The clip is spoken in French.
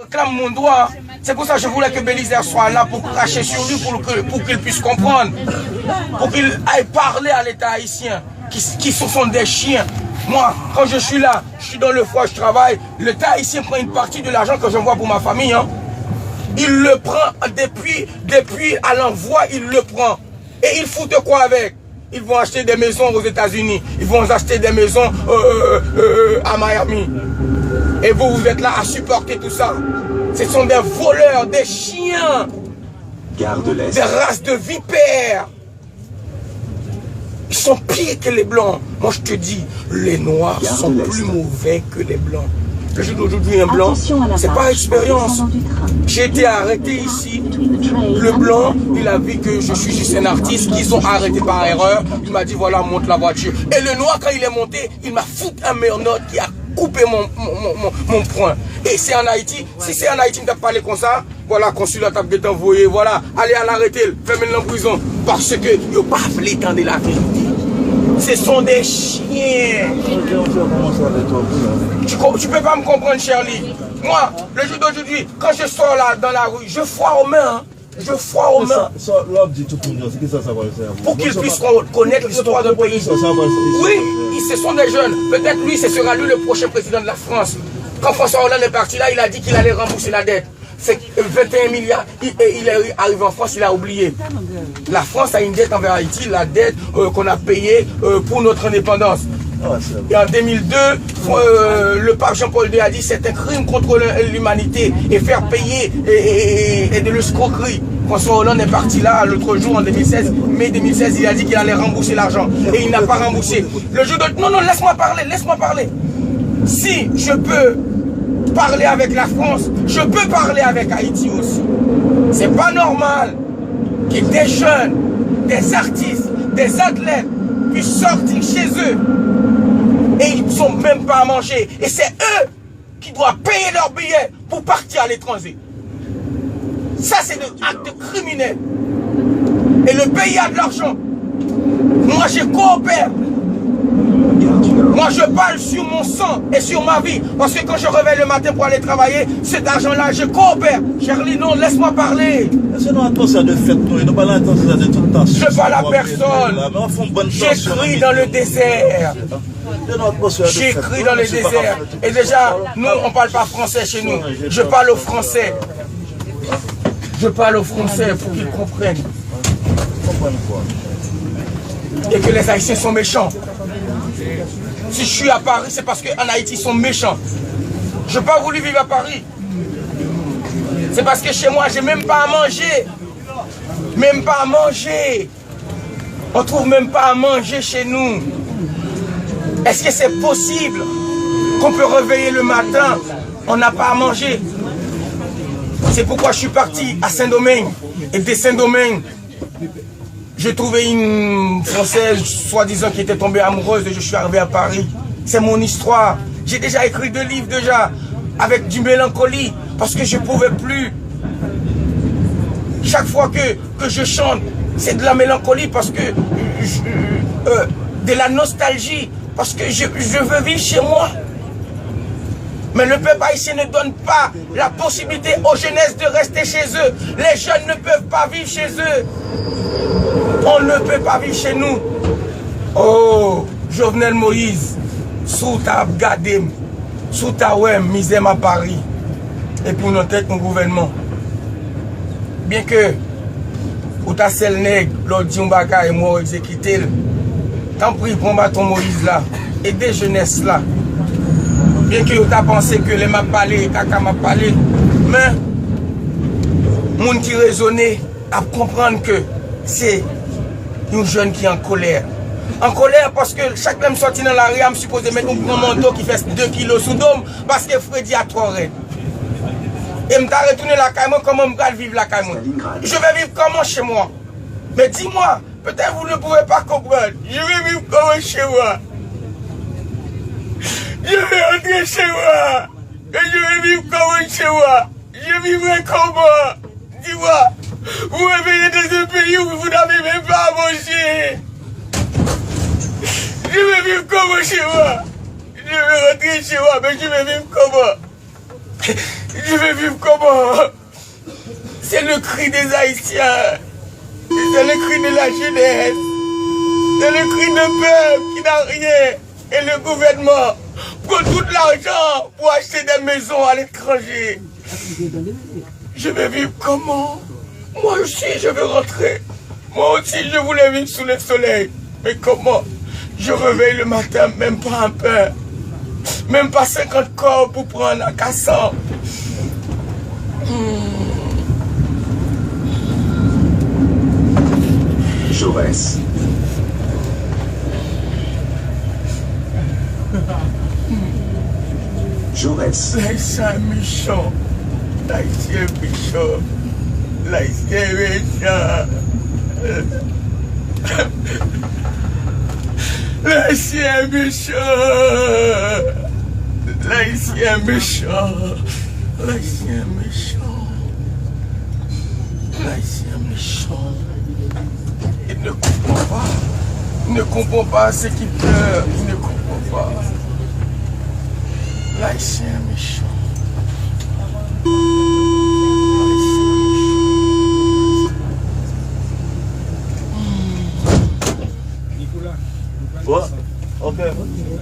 réclame mon droit. C'est pour ça que je voulais que Bélisaire soit là pour cracher sur lui, pour qu'il puisse comprendre. Pour qu'il aille parler à l'État haïtien, qui sont des chiens. Moi, quand je suis là, je suis dans le foie, je travaille. L'État haïtien prend une partie de l'argent que j'envoie pour ma famille. Hein. Il le prend depuis à l'envoi, il le prend. Et ils foutent quoi avec? Ils vont acheter des maisons aux États-Unis. Ils vont acheter des maisons à Miami. Et vous êtes là à supporter tout ça. Ce sont des voleurs, des chiens, des races de vipères. Ils sont pires que les blancs. Moi je te dis, les noirs sont plus mauvais que les blancs. Le jour d'aujourd'hui, un blanc, c'est pas expérience. J'ai été arrêté ici. Le blanc, il a vu que je suis juste un artiste, qu'ils ont arrêté par erreur. Il m'a dit, voilà, monte la voiture. Et le noir, quand il est monté, il m'a foutu un meurnote qui a coupé mon poing. Et c'est en Haïti. Si c'est en Haïti, il ne t'a pas parlé comme ça. Voilà, consulat t'a été envoyé. Voilà, allez à l'arrêter, fais-le en prison. Parce que, il n'a pas voulu tendre la vérité. Ce sont des chiens. Tu peux pas me comprendre, Shirley. Moi, le jour d'aujourd'hui, quand je sors là dans la rue, je foire aux mains. Hein. Je foire aux mains. Pour qu'ils puissent connaître l'histoire de pays. Oui, ce sont des jeunes. Peut-être lui, ce sera lui le prochain président de la France. Quand François Hollande est parti là, il a dit qu'il allait rembourser la dette. C'est 21 milliards. Il est arrivé en France, il a oublié. La France a une dette envers Haïti, la dette qu'on a payée pour notre indépendance. Et en 2002, le pape Jean-Paul II a dit c'est un crime contre l'humanité et faire payer et de l'escroquerie. François Hollande est parti là l'autre jour en 2016, mai 2016, il a dit qu'il allait rembourser l'argent et il n'a pas remboursé. Le jour de... Non, laisse-moi parler. Si je peux parler avec la France, je peux parler avec Haïti aussi. C'est pas normal que des jeunes, des artistes, des athlètes puissent sortir chez eux et ils ne sont même pas à manger. Et c'est eux qui doivent payer leurs billets pour partir à l'étranger. Ça, c'est un acte criminel. Et le pays a de l'argent. Moi, je coopère. Moi, je parle sur mon sang et sur ma vie. Parce que quand je réveille le matin pour aller travailler, cet argent-là, je coopère. Charlie, non, laisse-moi parler. Je parle à personne. J'écris dans le désert. J'écris dans le désert. Et déjà, nous, on ne parle pas français chez nous. Je parle au français. Je parle au français pour qu'ils comprennent. Et que les Haïtiens sont méchants. Si je suis à Paris, c'est parce qu'en Haïti, ils sont méchants. Je n'ai pas voulu vivre à Paris. C'est parce que chez moi, je n'ai même pas à manger. Même pas à manger. On ne trouve même pas à manger chez nous. Est-ce que c'est possible qu'on peut réveiller le matin, on n'a pas à manger? C'est pourquoi je suis parti à Saint-Domingue. Et de Saint-Domingue, j'ai trouvé une Française, soi-disant, qui était tombée amoureuse et je suis arrivé à Paris. C'est mon histoire. J'ai déjà écrit 2 livres déjà, avec du mélancolie, parce que je ne pouvais plus. Chaque fois que je chante, c'est de la mélancolie, parce que de la nostalgie, parce que je veux vivre chez moi. Mais le peuple haïtien ne donne pas la possibilité aux jeunesses de rester chez eux. Les jeunes ne peuvent pas vivre chez eux. On ne peut pas vivre chez nous. Oh, Jovenel Moïse, sous ta gadem, sous ta ouem, misère à Paris. Et pour notre tête, mon gouvernement. Bien que, ou ta sel nègre, l'autre dit et moi exécuté, tant pis, prends ton Moïse là, et des jeunesses là. Bien que tu as pensé que les m'a parlé, caca m'a parlé, mais moun qui raisonnait à comprendre que c'est une jeune qui est en colère. En colère parce que chaque même sorti dans la rue, je me suppose mettre un grand manteau qui fait 2 kilos sous dôme parce que Freddy a trop raide. Et je vais retourner la caille, comment je vais vivre la caille? Je vais vivre comment chez moi? Mais dis-moi, peut-être vous ne pouvez pas comprendre. Je vais vivre comment chez moi? Je vais rentrer chez moi. Et je vais vivre comment chez moi? Je vivrai comment? Dis-moi, vous réveillez dans un pays où vous n'avez même pas à manger. Je vais vivre comment chez moi? Je vais rentrer chez moi, mais je vais vivre comment? Je vais vivre comment? C'est le cri des Haïtiens. C'est le cri de la jeunesse. C'est le cri de peuple qui n'a rien. Et le gouvernement prend tout l'argent pour acheter des maisons à l'étranger. Je vais vivre comment? Moi aussi, je veux rentrer. Moi aussi, je voulais vivre sous le soleil. Mais comment? Je réveille le matin, même pas un pain. Même pas 50 corps pour prendre un cassant. Jaurès. Jaurès. L'Haïtien méchant. L'Haïtien méchant. L'Haïtien méchant. L'Haïtien méchant. L'Haïtien méchant. L'Haïtien méchant. L'Haïtien méchant. Il ne comprend pas. Il ne comprend pas ce qu'il pleure. Il ne comprend pas. L'Haïtien méchant. Ouais, ok. Préparez-nous.